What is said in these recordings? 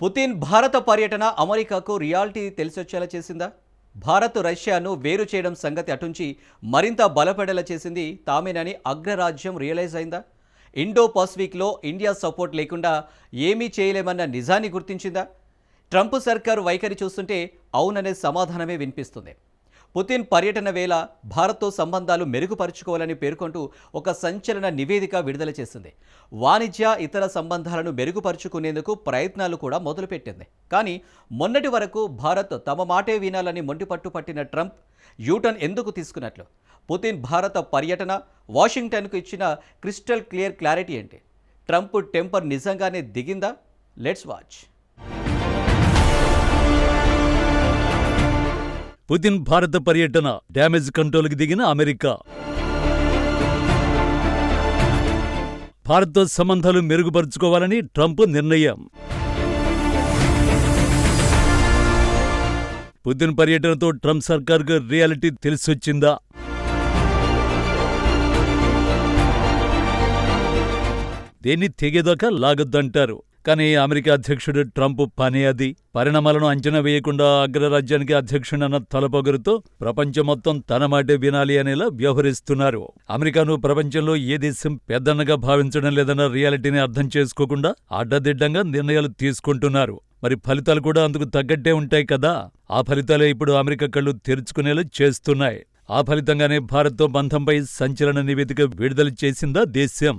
Putin భారత పర్యటన అమెరికాకు రియాలిటీ తెలిసొచ్చేలా చేసిందా? భారత్ రష్యాను వేరు చేయడం సంగతి అటుంచి మరింత బలపడేలా చేసింది తామేనని అగ్రరాజ్యం రియలైజ్ అయిందా? ఇండో పసిఫిక్లో ఇండియా సపోర్ట్ లేకుండా ఏమీ చేయలేమన్న నిజాన్ని గుర్తించిందా? ట్రంప్ సర్కారు వైఖరి చూస్తుంటే అవుననే సమాధానమే వినిపిస్తుంది. పుతిన్ పర్యటన వేళ భారత్తో సంబంధాలు మెరుగుపరుచుకోవాలని పేర్కొంటూ ఒక సంచలన నివేదిక విడుదల చేసింది. వాణిజ్య ఇతర సంబంధాలను మెరుగుపరుచుకునేందుకు ప్రయత్నాలు కూడా మొదలుపెట్టింది. కానీ మొన్నటి వరకు భారత్ తమ మాటే వినాలని మొండిపట్టు పట్టిన ట్రంప్ యూటర్న్ ఎందుకు తీసుకున్నట్లు? పుతిన్ భారత పర్యటన వాషింగ్టన్కు ఇచ్చిన క్రిస్టల్ క్లారిటీ ఏంటి? ట్రంప్ టెంపర్ నిజంగానే దిగిందా? Let's watch. పుతిన్ భారత పర్యటన డ్యామేజ్ కంట్రోల్కి దిగిన అమెరికా. భారత్తో సంబంధాలు మెరుగుపరుచుకోవాలని ట్రంప్ నిర్ణయం. పుతిన్ పర్యటనతో ట్రంప్ సర్కార్కు రియాలిటీ తెలిసొచ్చిందా? దేన్ని తెగేదాకా లాగొద్దంటారు. కానీ అమెరికా అధ్యక్షుడు ట్రంప్ పని అది. పరిణామాలను అంచనా వేయకుండా అగ్రరాజ్యానికి అధ్యక్షుడన్న తలపొగరుతో ప్రపంచం మొత్తం తన మాటే వినాలి అనేలా వ్యవహరిస్తున్నారు. అమెరికాను ప్రపంచంలో ఏ దేశం పెద్దన్నగా భావించడం లేదన్న రియాలిటీని అర్థం చేసుకోకుండా అడ్డదిడ్డంగా నిర్ణయాలు తీసుకుంటున్నారు. మరి ఫలితాలు కూడా అందుకు తగ్గట్టే ఉంటాయి కదా. ఆ ఫలితాలే ఇప్పుడు అమెరికా కళ్ళు తెరుచుకునేలా చేస్తున్నాయి. ఆ ఫలితంగానే భారత్తో బంధంపై సంచలన నివేదిక విడుదల చేసిందా దేశం.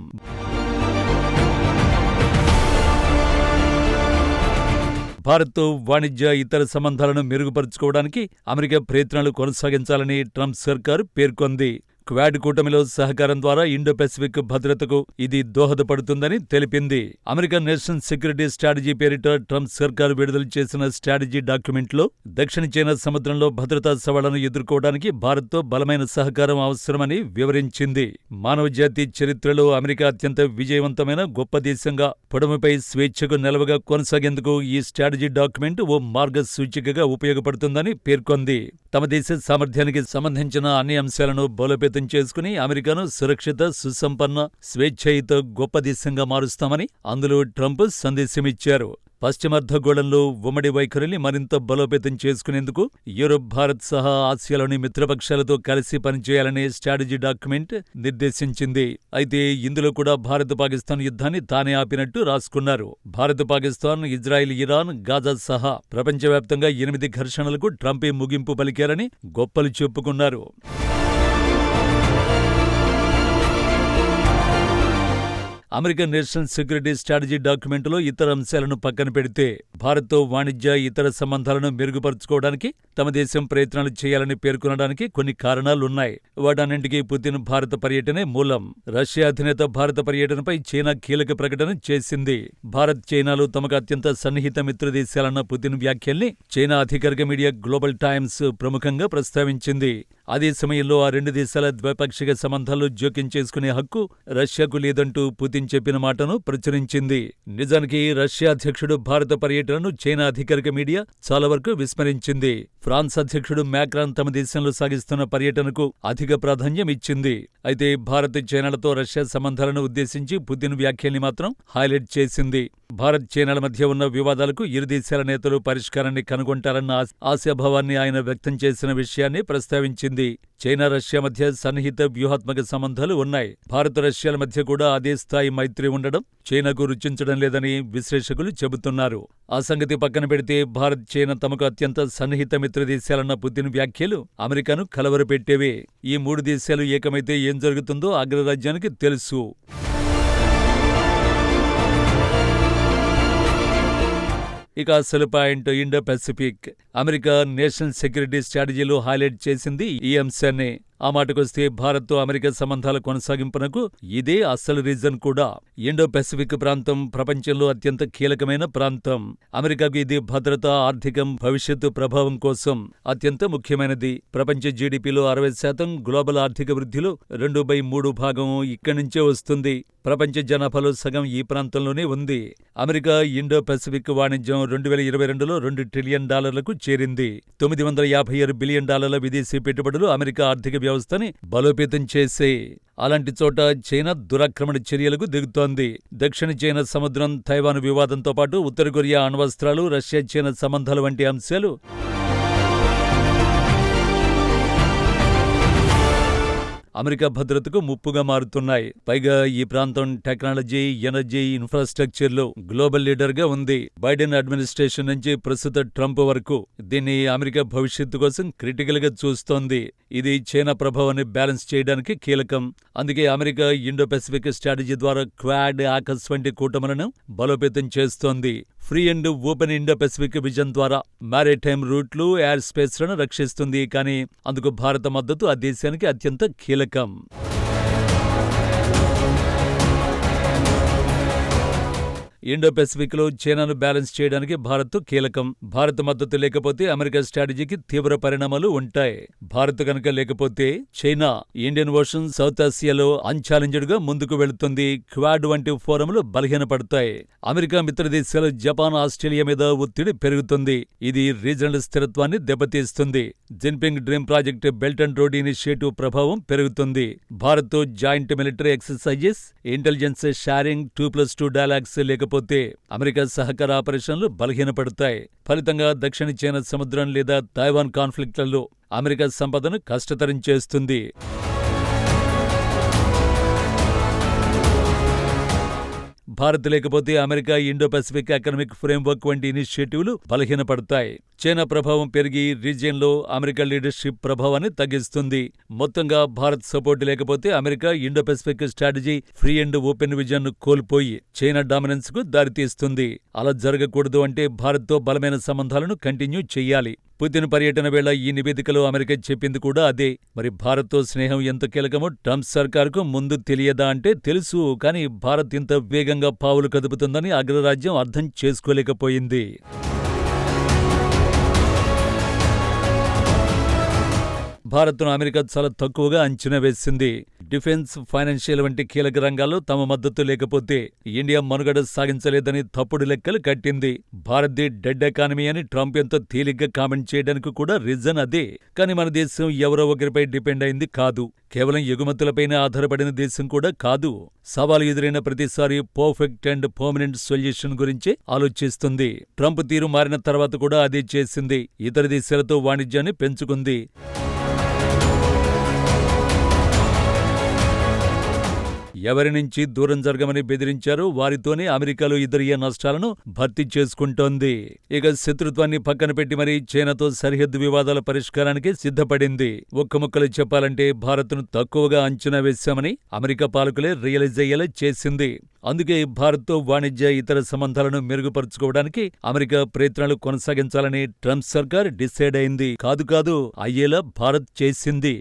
భారత్తో వాణిజ్య ఇతర సంబంధాలను మెరుగుపరుచుకోవడానికి అమెరికా ప్రయత్నాలు కొనసాగించాలని ట్రంప్ సర్కారు పేర్కొంది. క్వాడ్ కూటమిలో సహకారం ద్వారా ఇండో పెసిఫిక్ భద్రతకు ఇది దోహదపడుతుందని తెలిపింది. అమెరికన్ నేషనల్ సెక్యూరిటీ స్ట్రాటజీ పేరిట ట్రంప్ సర్కారు విడుదల చేసిన స్ట్రాటజీ డాక్యుమెంట్లో దక్షిణ చైనా సముద్రంలో భద్రతా సవాళ్లను ఎదుర్కోవడానికి భారత్తో బలమైన సహకారం అవసరమని వివరించింది. మానవజాతి చరిత్రలో అమెరికా అత్యంత విజయవంతమైన గొప్ప దేశంగా పొడవుపై స్వేచ్ఛకు నిలవగా కొనసాగేందుకు ఈ స్ట్రాటజీ డాక్యుమెంట్ ఓ మార్గసూచికగా ఉపయోగపడుతుందని పేర్కొంది. తమ దేశ సామర్థ్యానికి సంబంధించిన అన్ని అంశాలను బలోపేతం చేసుకుని అమెరికాను సురక్షిత, సుసంపన్న, స్వేచ్ఛాయుత గొప్ప దేశంగా మారుస్తామని అందులో ట్రంప్ సందేశమిచ్చారు. పశ్చిమార్ధగోళంలో ఉమ్మడి వైఖరిని మరింత బలోపేతం చేసుకునేందుకు యూరప్, భారత్ సహా ఆసియాలోని మిత్రపక్షాలతో కలిసి పనిచేయాలనే స్ట్రాటజీ డాక్యుమెంట్ నిర్దేశించింది. అయితే ఇందులో కూడా భారత్ పాకిస్తాన్ యుద్ధాన్ని తానే ఆపినట్టు రాసుకున్నారు. Bharat, Pakistan, Israel, Iran, Gaza సహా ప్రపంచవ్యాప్తంగా 8 ఘర్షణలకు ట్రంపే ముగింపు పలికారని గొప్పలు చెప్పుకున్నారు. అమెరికన్ నేషనల్ సెక్యూరిటీ స్ట్రాటజీ డాక్యుమెంటులో ఇతర అంశాలను పక్కన పెడితే భారత్తో వాణిజ్య ఇతర సంబంధాలను మెరుగుపరుచుకోవడానికి తమ దేశం ప్రయత్నాలు చేయాలని పేర్కొనడానికి కొన్ని కారణాలున్నాయి. వాటన్నింటికీ పుతిన్ భారత పర్యటనే మూలం. రష్యా అధినేత భారత పర్యటనపై చైనా కీలక ప్రకటన చేసింది. భారత్, చైనాలు తమకు అత్యంత సన్నిహిత మిత్రదేశాలన్న పుతిన్ వ్యాఖ్యల్ని చైనా అధికారిక మీడియా గ్లోబల్ టైమ్స్ ప్రముఖంగా ప్రస్తావించింది. అదే సమయంలో ఆ రెండు దేశాల ద్వైపాక్షిక సంబంధాల్లో జోక్యం చేసుకునే హక్కు రష్యాకు లేదంటూ పుతిన్ చెప్పిన మాటను ప్రచురించింది. నిజానికి రష్యా అధ్యక్షుడు భారత పర్యటనను చైనా అధికారిక మీడియా చాలా వరకు విస్మరించింది. ఫ్రాన్స్ అధ్యక్షుడు మ్యాక్రాన్ తమ దేశంలో సాగిస్తున్న పర్యటనకు అధిక ప్రాధాన్యం ఇచ్చింది. అయితే భారత్, చైనాలతో రష్యా సంబంధాలను ఉద్దేశించి పుతిన్ వ్యాఖ్యల్ని మాత్రం హైలైట్ చేసింది. భారత్, చైనాల మధ్య ఉన్న వివాదాలకు ఇరు దేశాల నేతలు పరిష్కారాన్ని కనుగొంటారన్న ఆశాభావాన్ని ఆయన వ్యక్తం చేసిన విషయాన్ని ప్రస్తావించింది. చైనా, రష్యా మధ్య సన్నిహిత వ్యూహాత్మక సంబంధాలు ఉన్నాయి. భారత్, రష్యాల మధ్య కూడా అదే స్థాయి మైత్రి ఉండడం చైనాకు రుచించడం లేదని విశ్లేషకులు చెబుతున్నారు. ఆ సంగతి పక్కన పెడితే భారత్, చైనా తమకు అత్యంత సన్నిహిత మిత్రదేశాలన్న పుతిన్ వ్యాఖ్యలు అమెరికాను కలవరపెట్టేవే. ఈ 3 దేశాలు ఏకమైతే ఏం జరుగుతుందో అగ్రరాజ్యానికి తెలుసు. ఇక అసలు point Indo Pacific. America national security స్ట్రాటజీలో హైలైట్ చేసింది ఈ అంశాన్ని. ఆ మాటకొస్తే భారత్తో అమెరికా సంబంధాల కొనసాగింపునకు ఇదే అసలు రీజన్ కూడా. ఇండో పెసిఫిక్ ప్రాంతం ప్రపంచంలో అత్యంత కీలకమైన ప్రాంతం. అమెరికాకు ఇది భద్రత, ఆర్థికం, భవిష్యత్తు ప్రభావం కోసం అత్యంత ముఖ్యమైనది. ప్రపంచ జీడీపీలో 60%, గ్లోబల్ ఆర్థిక వృద్ధిలో 2/3 భాగం ఇక్కడి నుంచే వస్తుంది. ప్రపంచ జనాభాలో సగం ఈ ప్రాంతంలోనే ఉంది. అమెరికా ఇండో పెసిఫిక్ వాణిజ్యం 2022లో $2 ట్రిలియన్ చేరింది. $956 బిలియన్ విదేశీ పెట్టుబడులు అమెరికా ఆర్థిక వ్యవస్థని బలోపేతం చేసే. అలాంటి చోట చైనా దురాక్రమణ చర్యలకు దిగుతోంది. దక్షిణ చైనా సముద్రం, తైవాన్ వివాదంతో పాటు ఉత్తర కొరియా అణ్వస్త్రాలు, రష్యా చైనా సంబంధాలు వంటి అంశాలు అమెరికా భద్రతకు ముప్పుగా మారుతున్నాయి. పైగా ఈ ప్రాంతం టెక్నాలజీ, ఎనర్జీ, ఇన్ఫ్రాస్ట్రక్చర్లో గ్లోబల్ లీడర్గా ఉంది. బైడెన్ అడ్మినిస్ట్రేషన్ నుంచి ప్రస్తుత ట్రంప్ వరకు దీన్ని అమెరికా భవిష్యత్తు కోసం క్రిటికల్గా చూస్తోంది. ఇది చైనా ప్రభావాన్ని బ్యాలెన్స్ చేయడానికి కీలకం. అందుకే అమెరికా ఇండో పెసిఫిక్ స్ట్రాటజీ ద్వారా క్వాడ్, ఆకస్ వంటి కూటములను బలోపేతం చేస్తోంది. Free and open Indo Pacific vision ద్వారా మారిటైమ్ రూట్లు, ఎయిర్ స్పేస్లను రక్షిస్తుంది. కానీ అందుకు భారత మద్దతు ఆ దేశానికి అత్యంత కీలకం. ఇండో పెసిఫిక్లో చైనాను బ్యాలెన్స్ చేయడానికి భారత్ కీలకం. భారత్ మద్దతు లేకపోతే అమెరికా స్ట్రాటజీకి తీవ్ర పరిణామాలు ఉంటాయి. భారత్ కనుక లేకపోతే చైనా ఇండియన్ ఓషన్, సౌత్ ఆసియాలో అన్ఛాలెంజ్డ్గా ముందుకు వెళుతుంది. క్వాడ్ వంటి ఫోరంలు బలహీనపడతాయి. అమెరికా మిత్రదేశాలు జపాన్, ఆస్ట్రేలియా మీద ఒత్తిడి పెరుగుతుంది. ఇది రీజనల్ స్థిరత్వాన్ని దెబ్బతీస్తుంది. Jinping dream project, belt and road initiative ప్రభావం పెరుగుతుంది. Bharat joint military exercises, intelligence sharing, 2+2 dialogues లేకపోతే అమెరికా సహకార ఆపరేషన్లు బలహీనపడతాయి. ఫలితంగా దక్షిణ చైనా సముద్రం లేదా తైవాన్ కాన్ఫ్లిక్ట్లలో అమెరికా సంపదను కష్టతరం చేస్తుంది. భారత్ లేకపోతే America Indo Pacific economic framework వంటి ఇనిషియేటివ్లు బలహీనపడతాయి. చైనా ప్రభావం పెరిగి రీజియన్లో అమెరికా లీడర్షిప్ ప్రభావాన్ని తగ్గిస్తుంది. మొత్తంగా భారత్ సపోర్ట్ లేకపోతే America Indo Pacific strategy, free and open vision కోల్పోయి చైనా డామినెన్స్ కు దారితీస్తుంది. అలా జరగకూడదు అంటే భారత్తో బలమైన సంబంధాలను కంటిన్యూ చెయ్యాలి. పుతిన్ పర్యటన వేళ ఈ నివేదికలో అమెరికా చెప్పింది కూడా అదే. మరి భారత్తో స్నేహం ఎంత కీలకమో ట్రంప్ సర్కారుకు ముందు తెలియదా అంటే తెలుసు. కానీ భారత్ ఇంత వేగంగా పావులు కదుపుతుందని అగ్రరాజ్యం అర్థం చేసుకోలేకపోయింది. భారత్ను అమెరికా చాలా తక్కువగా అంచనా వేసింది. డిఫెన్స్, ఫైనాన్షియల్ వంటి కీలక రంగాల్లో తమ మద్దతు లేకపోతే ఇండియా మనుగడ సాగించలేదని తప్పుడు లెక్కలు కట్టింది. భారత్ది డెడ్ ఎకానమీ అని ట్రంప్ ఎంతో తేలిగ్గా కామెంట్ చేయడానికి కూడా రీజన్ అదే. కానీ మన దేశం ఎవరో ఒకరిపై డిపెండ్ అయింది కాదు. కేవలం ఎగుమతులపైన ఆధారపడిన దేశం కూడా కాదు. సవాలు ఎదురైన ప్రతిసారి పర్ఫెక్ట్ అండ్ పర్మనెంట్ సొల్యూషన్ గురించి ఆలోచిస్తుంది. ట్రంప్ తీరు మారిన తర్వాత కూడా అదే చేసింది. ఇతర దేశాలతో వాణిజ్యాన్ని పెంచుకుంది. ఎవరి నుంచి దూరం జరగమని బెదిరించారో వారితోనే అమెరికాలో ఎదురయ్యే నష్టాలను భర్తీ చేసుకుంటోంది. ఇక శత్రుత్వాన్ని పక్కన పెట్టి మరీ చైనాతో సరిహద్దు వివాదాల పరిష్కారానికి సిద్ధపడింది. ఒక్క ముక్కలు చెప్పాలంటే భారత్ను తక్కువగా అంచనా వేశామని అమెరికా పాలకులే రియలైజ్ అయ్యేలా చేసింది. అందుకే భారత్తో వాణిజ్య, ఇతర సంబంధాలను మెరుగుపరుచుకోవడానికి అమెరికా ప్రయత్నాలు కొనసాగించాలని ట్రంప్ సర్కార్ డిసైడ్ అయింది. కాదు అయ్యేలా భారత్ చేసింది.